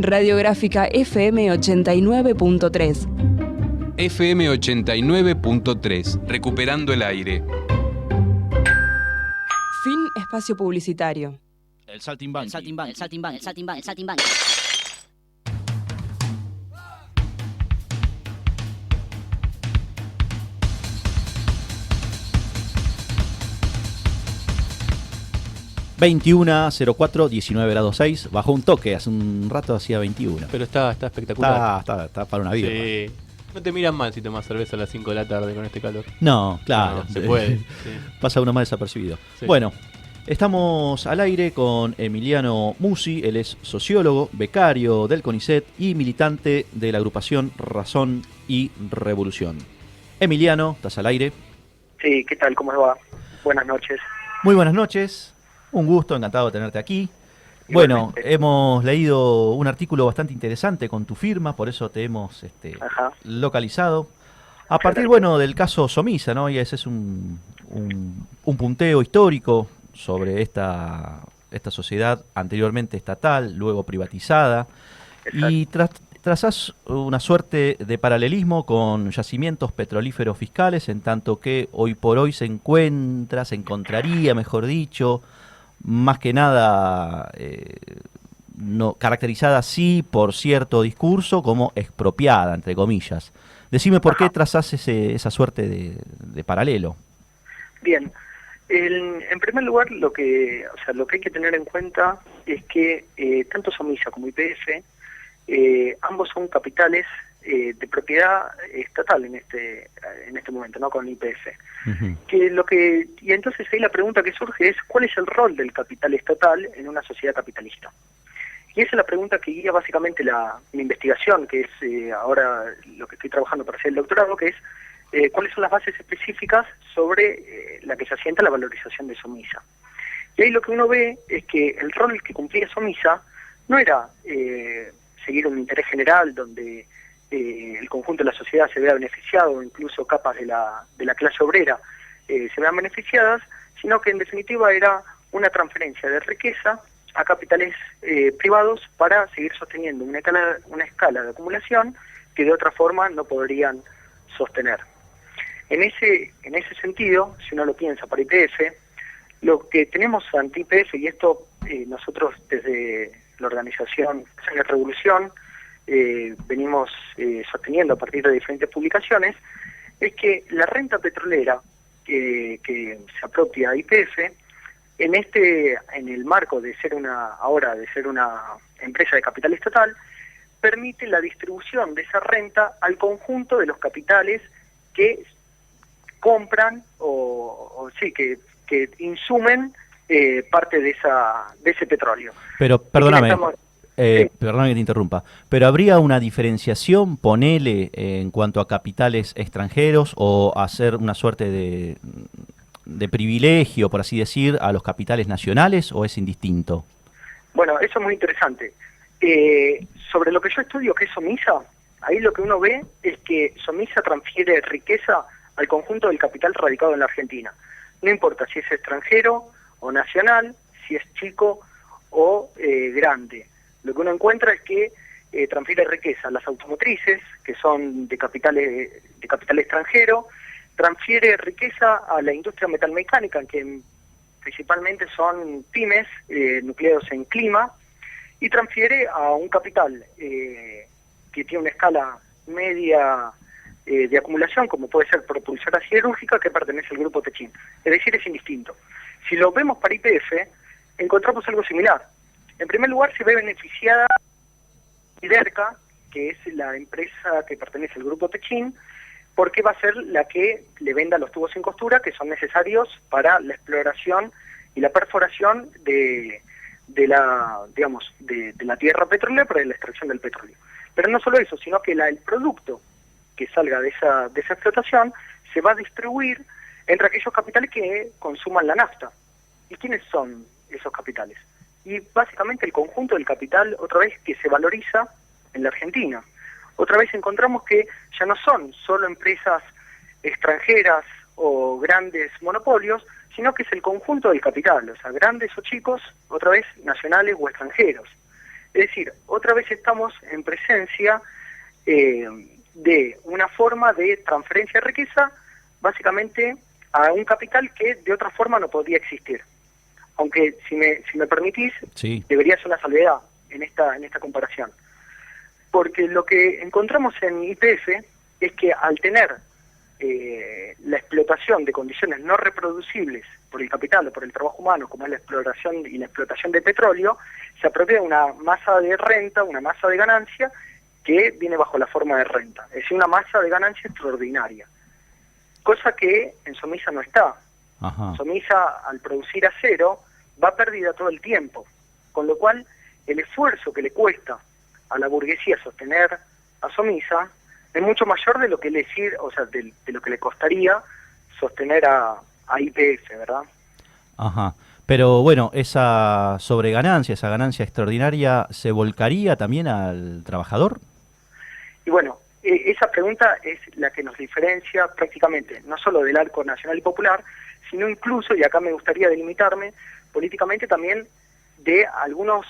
Radiográfica FM 89.3. FM 89.3, recuperando el aire. Fin espacio publicitario. El saltimbanqui. El saltimbanqui, el saltimbanqui, el saltimbanqui, el saltimbanqui. ...21:04, 19 grados 6... ...bajó un toque, hace un rato hacía 21... Pero está espectacular. Está para una vida. Sí. No te miran mal si tomas cerveza a las 5 de la tarde con este calor. No, claro. No, se puede. Sí. Pasa uno más desapercibido. Sí. Bueno, estamos al aire con Emiliano Musi. Él es sociólogo, becario del CONICET y militante de la agrupación Razón y Revolución. Emiliano, ¿estás al aire? Sí, ¿qué tal? ¿Cómo va? Buenas noches. Muy buenas noches. Un gusto, encantado de tenerte aquí. Igualmente. Bueno, hemos leído un artículo bastante interesante con tu firma, por eso te hemos localizado. A partir, bueno, del caso Somisa, ¿no? Y ese es un punteo histórico sobre esta sociedad anteriormente estatal, luego privatizada. Exacto. Y trazás una suerte de paralelismo con yacimientos petrolíferos fiscales, en tanto que hoy por hoy se encontraría, mejor dicho, más que nada no, caracterizada así por cierto discurso como expropiada, entre comillas. Decime por qué trazás esa suerte de paralelo. Bien, en primer lugar lo que hay que tener en cuenta es que tanto Somisa como YPF ambos son capitales de propiedad estatal en este momento, no con YPF. Uh-huh. Y entonces ahí la pregunta que surge es ¿cuál es el rol del capital estatal en una sociedad capitalista? Y esa es la pregunta que guía básicamente mi investigación, que es ahora lo que estoy trabajando para hacer el doctorado, que es cuáles son las bases específicas sobre la que se asienta la valorización de Somisa. Y ahí lo que uno ve es que el rol que cumplía Somisa no era seguir un interés general donde el conjunto de la sociedad se vea beneficiado, o incluso capas de la clase obrera se vean beneficiadas, sino que en definitiva era una transferencia de riqueza a capitales privados para seguir sosteniendo una escala de acumulación que de otra forma no podrían sostener. En ese sentido, si uno lo piensa para YPF, lo que tenemos ante YPF, y esto nosotros desde la organización Razón y Revolución venimos sosteniendo a partir de diferentes publicaciones, es que la renta petrolera que se apropia a YPF, en el marco de ser una empresa de capital estatal, permite la distribución de esa renta al conjunto de los capitales que compran que insumen parte de ese petróleo. Pero perdóname. Perdóname que te interrumpa, pero ¿habría una diferenciación, ponele, en cuanto a capitales extranjeros o hacer una suerte de privilegio, por así decir, a los capitales nacionales, o es indistinto? Bueno, eso es muy interesante. Sobre lo que yo estudio, que es Somisa, ahí lo que uno ve es que Somisa transfiere riqueza al conjunto del capital radicado en la Argentina. No importa si es extranjero o nacional, si es chico o grande. Lo que uno encuentra es que transfiere riqueza a las automotrices, que son de capital extranjero, transfiere riqueza a la industria metalmecánica, que principalmente son pymes nucleados en clima, y transfiere a un capital que tiene una escala media de acumulación, como puede ser propulsora siderúrgica, que pertenece al grupo Techin. Es decir, es indistinto. Si lo vemos para YPF, encontramos algo similar. En primer lugar, se ve beneficiada Iderca, que es la empresa que pertenece al grupo Techin, porque va a ser la que le venda los tubos sin costura que son necesarios para la exploración y la perforación de la tierra petrolera para la extracción del petróleo. Pero no solo eso, sino que el producto que salga de esa explotación se va a distribuir entre aquellos capitales que consuman la nafta. ¿Y quiénes son esos capitales? Y básicamente el conjunto del capital, otra vez, que se valoriza en la Argentina. Otra vez encontramos que ya no son solo empresas extranjeras o grandes monopolios, sino que es el conjunto del capital, o sea, grandes o chicos, otra vez nacionales o extranjeros. Es decir, otra vez estamos en presencia de una forma de transferencia de riqueza, básicamente a un capital que de otra forma no podría existir. Aunque, si me permitís, Sí. debería ser una salvedad en esta comparación. Porque lo que encontramos en YPF es que al tener la explotación de condiciones no reproducibles por el capital o por el trabajo humano, como es la exploración y la explotación de petróleo, se apropia de una masa de renta, una masa de ganancia que viene bajo la forma de renta, es decir, una masa de ganancia extraordinaria, cosa que en Somisa no está. Ajá. Somisa, al producir acero, va pérdida todo el tiempo, con lo cual el esfuerzo que le cuesta a la burguesía sostener a Somisa es mucho mayor de lo que de lo que le costaría sostener a YPF, ¿verdad? Ajá. Pero bueno, esa sobreganancia, esa ganancia extraordinaria, ¿se volcaría también al trabajador? Y bueno, esa pregunta es la que nos diferencia prácticamente, no solo del arco nacional y popular, sino incluso, y acá me gustaría delimitarme, políticamente también de algunos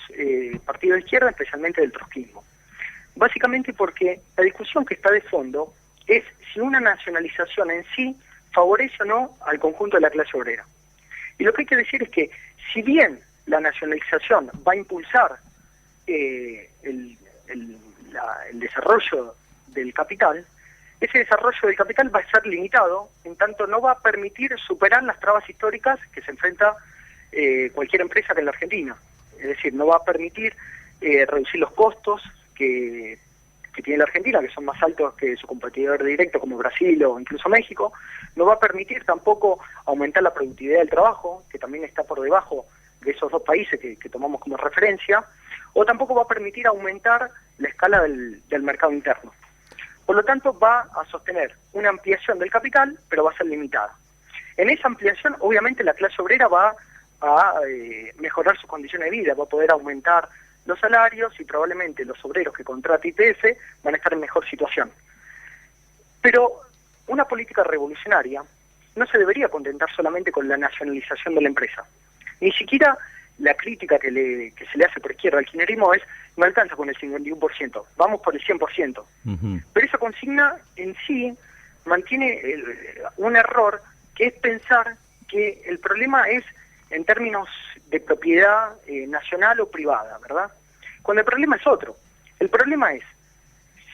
partidos de izquierda, especialmente del trotskismo. Básicamente porque la discusión que está de fondo es si una nacionalización en sí favorece o no al conjunto de la clase obrera. Y lo que hay que decir es que, si bien la nacionalización va a impulsar el desarrollo del capital, ese desarrollo del capital va a ser limitado, en tanto no va a permitir superar las trabas históricas que se enfrenta cualquier empresa que en la Argentina. Es decir, no va a permitir reducir los costos que tiene la Argentina, que son más altos que su competidor directo como Brasil o incluso México. No va a permitir tampoco aumentar la productividad del trabajo, que también está por debajo de esos dos países que tomamos como referencia, o tampoco va a permitir aumentar la escala del mercado interno. Por lo tanto, va a sostener una ampliación del capital, pero va a ser limitada. En esa ampliación, obviamente, la clase obrera va a mejorar sus condiciones de vida, va a poder aumentar los salarios y probablemente los obreros que contrata YPF van a estar en mejor situación. Pero una política revolucionaria no se debería contentar solamente con la nacionalización de la empresa. Ni siquiera la crítica que se le hace por izquierda al kirchnerismo es: no alcanza con el 51%, vamos por el 100%. Ujú. Pero esa consigna en sí mantiene un error, que es pensar que el problema es en términos de propiedad nacional o privada, ¿verdad? Cuando el problema es otro. El problema es,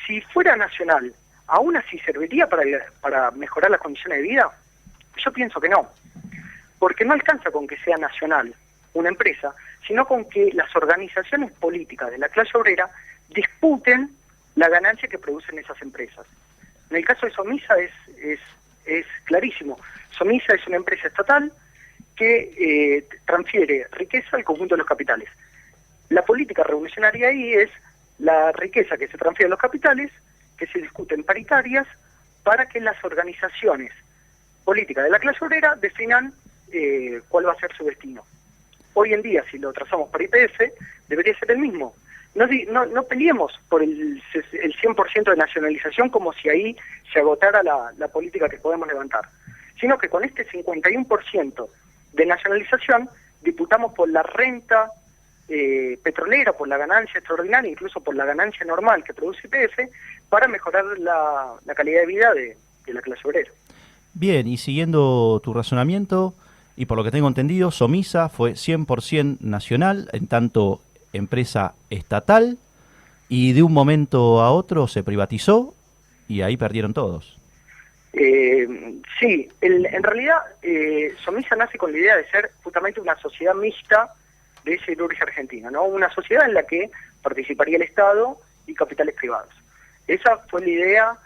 si fuera nacional, ¿aún así serviría para mejorar las condiciones de vida? Yo pienso que no, porque no alcanza con que sea nacional una empresa, sino con que las organizaciones políticas de la clase obrera disputen la ganancia que producen esas empresas. En el caso de Somisa es clarísimo. Somisa es una empresa estatal que transfiere riqueza al conjunto de los capitales. La política revolucionaria ahí es la riqueza que se transfiere a los capitales, que se discuten paritarias, para que las organizaciones políticas de la clase obrera definan cuál va a ser su destino. Hoy en día, si lo trazamos para YPF, debería ser el mismo. No peleemos por el 100% de nacionalización como si ahí se agotara la política que podemos levantar, sino que con este 51% de nacionalización disputamos por la renta petrolera, por la ganancia extraordinaria, incluso por la ganancia normal que produce YPF, para mejorar la calidad de vida de la clase obrera. Bien, y siguiendo tu razonamiento, y por lo que tengo entendido, Somisa fue 100% nacional, en tanto empresa estatal, y de un momento a otro se privatizó, y ahí perdieron todos. Sí, en realidad Somisa nace con la idea de ser justamente una sociedad mixta de siderurgia argentina, ¿no? Una sociedad en la que participaría el Estado y capitales privados. Esa fue la idea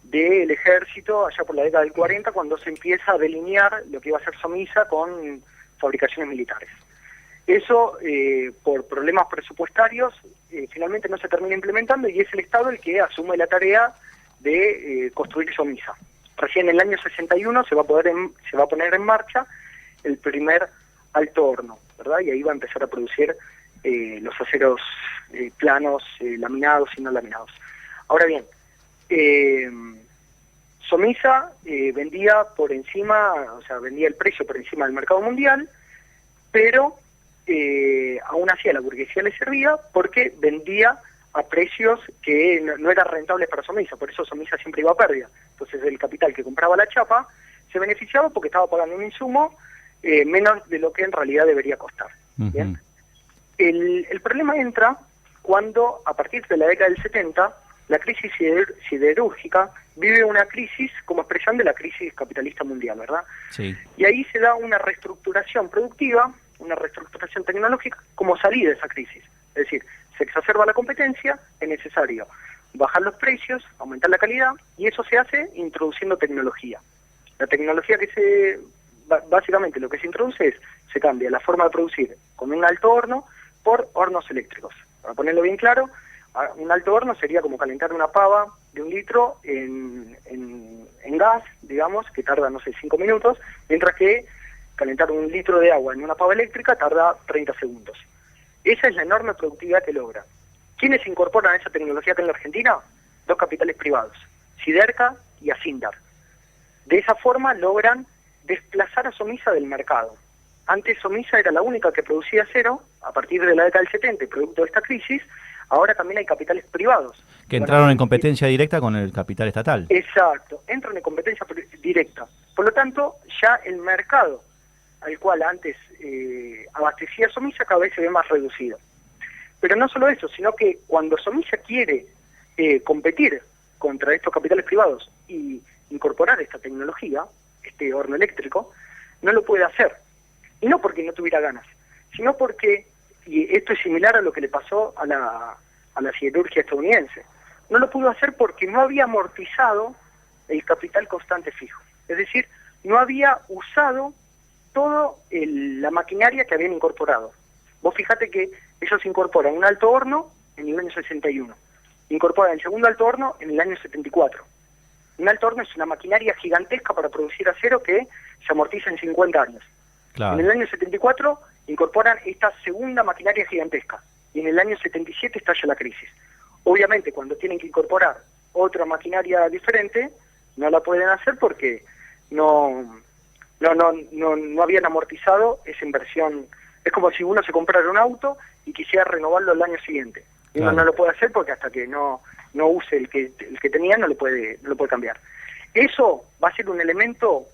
del ejército allá por la década del 40, cuando se empieza a delinear lo que iba a ser Somisa con fabricaciones militares. Eso, por problemas presupuestarios, finalmente no se termina implementando, y es el Estado el que asume la tarea de construir Somisa. Recién en el año 61 se va a poner en marcha el primer alto horno, ¿verdad? Y ahí va a empezar a producir los aceros planos, laminados y no laminados. Ahora bien, Somisa vendía por encima, o sea, vendía el precio por encima del mercado mundial, pero aún así a la burguesía le servía porque vendía a precios que no eran rentables para Somisa, por eso Somisa siempre iba a pérdida. Entonces el capital que compraba la chapa se beneficiaba porque estaba pagando un insumo menos de lo que en realidad debería costar. ¿Bien? El problema entra cuando, a partir de la década del 70, la crisis siderúrgica vive una crisis como expresión de la crisis capitalista mundial, ¿verdad? Sí. Y ahí se da una reestructuración productiva, una reestructuración tecnológica como salida de esa crisis. Es decir, se exacerba la competencia, es necesario bajar los precios, aumentar la calidad, y eso se hace introduciendo tecnología. La tecnología básicamente lo que se introduce es, se cambia la forma de producir con un alto horno por hornos eléctricos. Para ponerlo bien claro, un alto horno sería como calentar una pava de 1 litro en gas, digamos, que tarda, no sé, 5 minutos, mientras que calentar 1 litro de agua en una pava eléctrica tarda 30 segundos. Esa es la enorme productividad que logra. ¿Quiénes incorporan esa tecnología acá en la Argentina? 2 capitales privados, Siderca y Asindar. De esa forma logran desplazar a Somisa del mercado. Antes Somisa era la única que producía acero, a partir de la década del 70, producto de esta crisis. Ahora también hay capitales privados. Que entraron en competencia directa con el capital estatal. Exacto, entran en competencia directa. Por lo tanto, ya el mercado al cual antes abastecía Somisa cada vez se ve más reducido. Pero no solo eso, sino que cuando Somisa quiere competir contra estos capitales privados y incorporar esta tecnología, este horno eléctrico, no lo puede hacer. Y no porque no tuviera ganas, sino porque, y esto es similar a lo que le pasó a la siderurgia estadounidense, no lo pudo hacer porque no había amortizado el capital constante fijo. Es decir, no había usado toda la maquinaria que habían incorporado. Vos fíjate que ellos incorporan un alto horno en el año 61, incorporan el segundo alto horno en el año 74. Un alto horno es una maquinaria gigantesca para producir acero que se amortiza en 50 años. Claro. En el año 74 incorporan esta segunda maquinaria gigantesca y en el año 77 estalla la crisis. Obviamente cuando tienen que incorporar otra maquinaria diferente no la pueden hacer porque no habían amortizado esa inversión. Es como si uno se comprara un auto y quisiera renovarlo el año siguiente. Y uno no lo puede hacer porque hasta que no use el que tenía no lo puede cambiar. Eso va a ser un elemento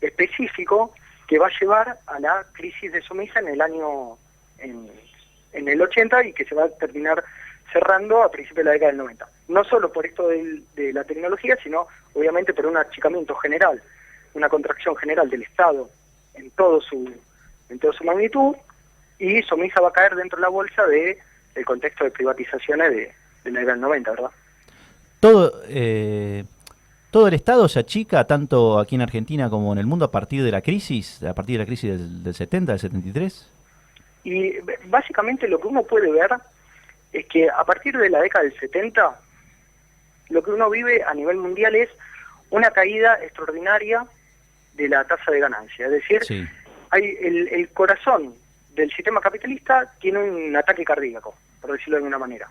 específico que va a llevar a la crisis de Somisa en el 80 y que se va a terminar cerrando a principios de la década del 90. No solo por esto de la tecnología, sino obviamente por un achicamiento general, una contracción general del Estado en toda su magnitud, y Somisa va a caer dentro de la bolsa del contexto de privatizaciones de la década del 90, ¿verdad? Todo el Estado se achica, tanto aquí en Argentina como en el mundo, a partir de la crisis del 70, del 73. Y básicamente lo que uno puede ver es que a partir de la década del 70, lo que uno vive a nivel mundial es una caída extraordinaria de la tasa de ganancia. Es decir, Sí. hay el corazón del sistema capitalista tiene un ataque cardíaco, por decirlo de alguna manera.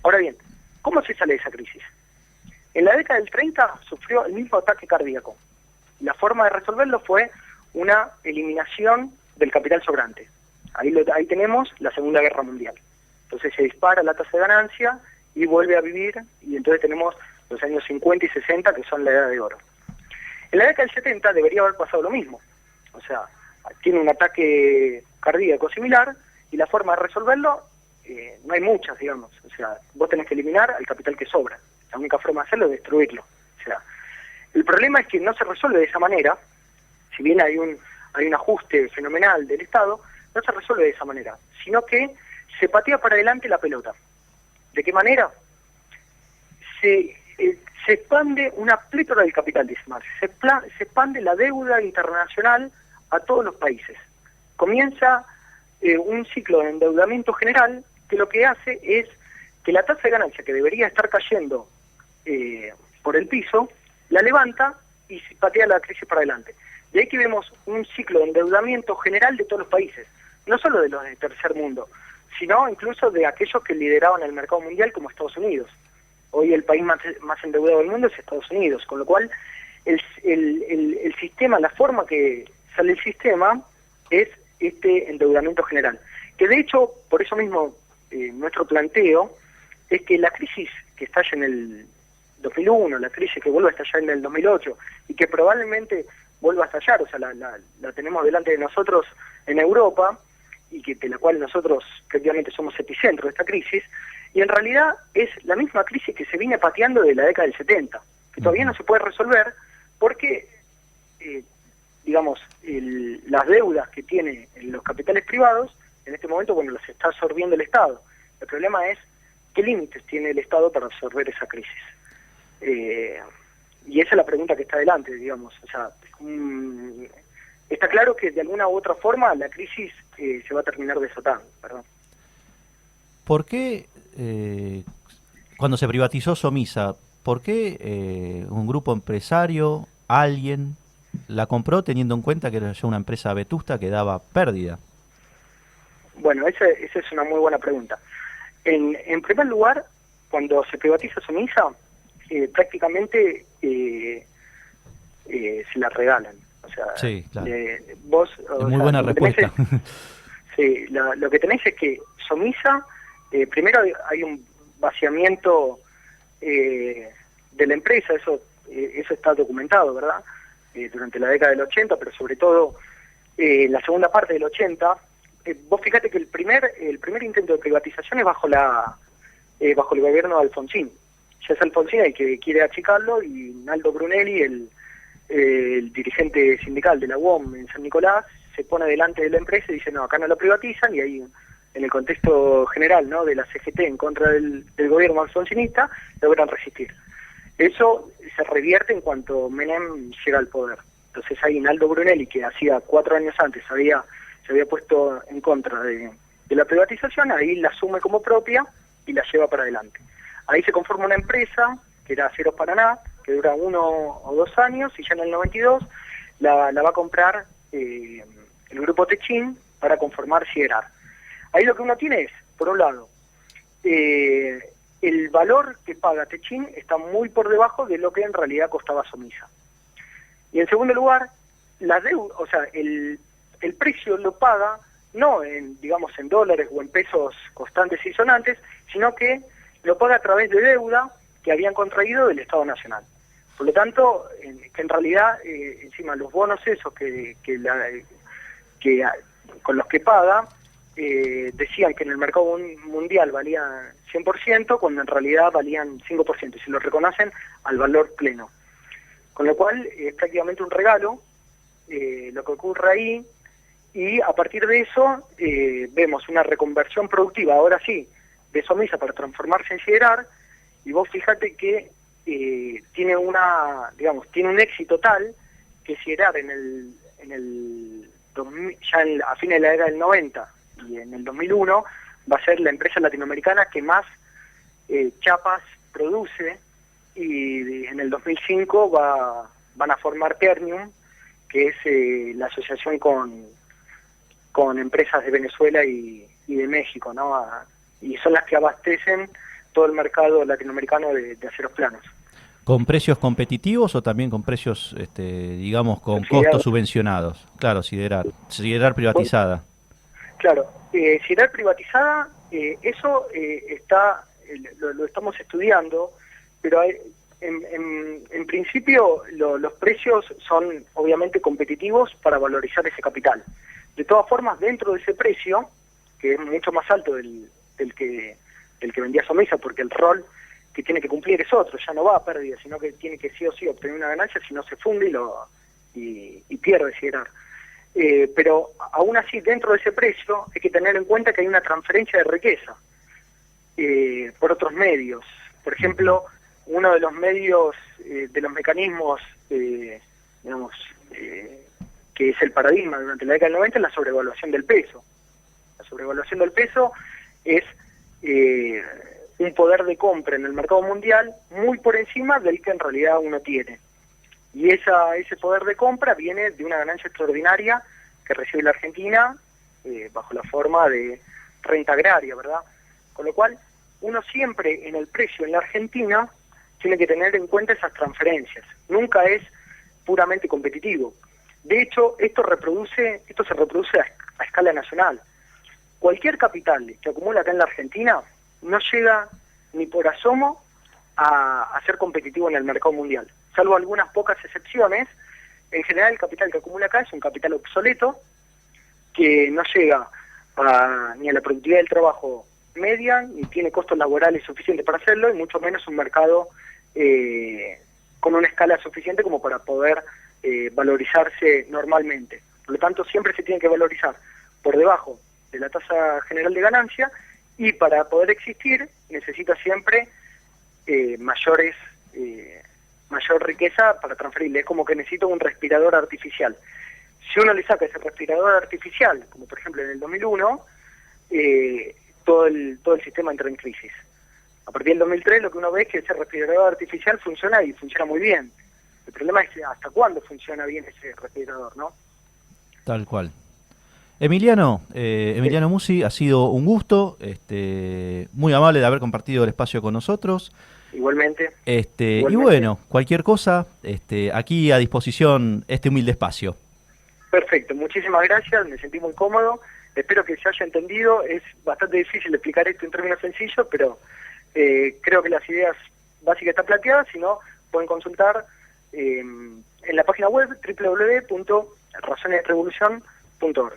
Ahora bien, ¿cómo se sale de esa crisis? En la década del 30 sufrió el mismo ataque cardíaco. La forma de resolverlo fue una eliminación del capital sobrante. Ahí tenemos la Segunda Guerra Mundial. Entonces se dispara la tasa de ganancia y vuelve a vivir, y entonces tenemos los años 50 y 60, que son la edad de oro. En la década del 70 debería haber pasado lo mismo. O sea, tiene un ataque cardíaco similar, y la forma de resolverlo, no hay muchas, digamos. O sea, vos tenés que eliminar al capital que sobra. La única forma de hacerlo es destruirlo. O sea, el problema es que no se resuelve de esa manera. Si bien hay un ajuste fenomenal del Estado, no se resuelve de esa manera, sino que se patea para adelante la pelota. ¿De qué manera? Se expande una plétora del capital, dice Marx. Se expande la deuda internacional a todos los países. Comienza un ciclo de endeudamiento general que lo que hace es que la tasa de ganancia, que debería estar cayendo por el piso, la levanta y se patea la crisis para adelante. De ahí que vemos un ciclo de endeudamiento general de todos los países, no solo de los del tercer mundo, sino incluso de aquellos que lideraban el mercado mundial como Estados Unidos. Hoy el país más endeudado del mundo es Estados Unidos, con lo cual el sistema, la forma que sale el sistema es este endeudamiento general. que de hecho, por eso mismo, nuestro planteo es que la crisis que estalla en el 2001, la crisis que vuelve a estallar en el 2008 y que probablemente vuelva a estallar, o sea, la tenemos delante de nosotros en Europa y que de la cual nosotros prácticamente somos epicentro de esta crisis, y en realidad es la misma crisis que se viene pateando de la década del 70, que todavía no se puede resolver porque, digamos, las deudas que tiene los capitales privados, en este momento, bueno, las está absorbiendo el Estado. El problema es qué límites tiene el Estado para absorber esa crisis. Y esa es la pregunta que está adelante, digamos. O sea, está claro que de alguna u otra forma la crisis se va a terminar desatando, ¿verdad? ¿Por qué, cuando se privatizó Somisa, por qué un grupo empresario, alguien, la compró teniendo en cuenta que era ya una empresa vetusta que daba pérdida? Bueno, esa es una muy buena pregunta. En primer lugar, cuando se privatiza Somisa, prácticamente se la regalan. O sea, sí, claro. Vos, es muy buena respuesta. Sí, lo que tenés es que Somisa, primero hay un vaciamiento de la empresa, eso está documentado, ¿verdad? Durante la década del 80, pero sobre todo la segunda parte del 80. Vos fíjate que el primer intento de privatización es bajo el gobierno de Alfonsín. Ya es Alfonsín el que quiere achicarlo, y Naldo Brunelli, el dirigente sindical de la UOM en San Nicolás, se pone delante de la empresa y dice, no, acá no lo privatizan, y ahí en el contexto general, ¿no?, de la CGT en contra del gobierno alfonsinista, logran resistir. Eso se revierte en cuanto Menem llega al poder. Entonces ahí Naldo Brunelli, que hacía 4 años antes se había puesto en contra de la privatización, ahí la asume como propia y la lleva para adelante. Ahí se conforma una empresa, que era Aceros Paraná, que dura 1 o 2 años, y ya en el 92 la va a comprar el grupo Techin para conformar Siderar. Ahí lo que uno tiene es, por un lado, el valor que paga Techin está muy por debajo de lo que en realidad costaba Somisa. Y en segundo lugar, la deuda, o sea, el precio lo paga no en, digamos, en dólares o en pesos constantes y sonantes, sino que lo paga a través de deuda que habían contraído del Estado Nacional. Por lo tanto, que en realidad, encima los bonos esos con los que paga, decían que en el mercado mundial valían 100%, cuando en realidad valían 5%, y se lo reconocen al valor pleno. Con lo cual, es prácticamente un regalo lo que ocurre ahí, y a partir de eso vemos una reconversión productiva, ahora sí, de Somisa para transformarse en Siderar, y vos fíjate que tiene un éxito tal que Siderar a fines de la década del 90 y en el 2001 va a ser la empresa latinoamericana que más chapas produce, y en el 2005 van a formar Ternium, que es la asociación con empresas de Venezuela y de México, ¿no? Y son las que abastecen todo el mercado latinoamericano de aceros planos. ¿Con precios competitivos o también con precios, digamos, con costos subvencionados? Claro, Siderar privatizada. Claro, Siderar privatizada, eso lo estamos estudiando, pero en principio los precios son obviamente competitivos para valorizar ese capital. De todas formas, dentro de ese precio, que es mucho más alto del que vendía Somisa, porque el rol que tiene que cumplir es otro, ya no va a pérdida, sino que tiene que sí o sí obtener una ganancia, si no se funde y pierde Siderar. Pero aún así, dentro de ese precio, hay que tener en cuenta que hay una transferencia de riqueza por otros medios. Por ejemplo, uno de los medios, de los mecanismos, que es el paradigma durante la década del 90, es la sobrevaluación del peso. La sobrevaluación del peso es un poder de compra en el mercado mundial muy por encima del que en realidad uno tiene. Y ese poder de compra viene de una ganancia extraordinaria que recibe la Argentina bajo la forma de renta agraria, ¿verdad? Con lo cual, uno siempre en el precio en la Argentina tiene que tener en cuenta esas transferencias. Nunca es puramente competitivo. De hecho, esto se reproduce a escala nacional. cualquier capital que acumula acá en la Argentina no llega ni por asomo a ser competitivo en el mercado mundial. Salvo algunas pocas excepciones, en general el capital que acumula acá es un capital obsoleto que no llega ni a la productividad del trabajo media, ni tiene costos laborales suficientes para hacerlo, y mucho menos un mercado con una escala suficiente como para poder valorizarse normalmente. Por lo tanto, siempre se tiene que valorizar por debajo de la tasa general de ganancia, y para poder existir necesita siempre mayor riqueza para transferirle. Es como que necesita un respirador artificial. Si uno le saca ese respirador artificial, como por ejemplo en el 2001, todo el sistema entra en crisis. A partir del 2003 lo que uno ve es que ese respirador artificial funciona, y funciona muy bien. El problema es hasta cuándo funciona bien ese respirador, ¿no? Tal cual. Emiliano Musi, ha sido un gusto, muy amable de haber compartido el espacio con nosotros. Igualmente. Y bueno, cualquier cosa, aquí a disposición este humilde espacio. Perfecto, muchísimas gracias, me sentí muy cómodo, espero que se haya entendido. Es bastante difícil explicar esto en términos sencillos, pero creo que las ideas básicas están planteadas. Si no, pueden consultar en la página web www.razonesrevolucion.org.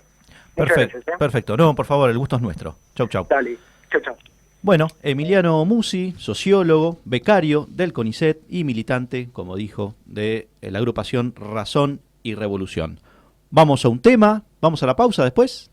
Perfecto, Gracias, perfecto. No, por favor, el gusto es nuestro. Chau, chau. Dale, chau. Bueno, Emiliano Musi, sociólogo, becario del CONICET y militante, como dijo, de la agrupación Razón y Revolución. Vamos a un tema, vamos a la pausa después.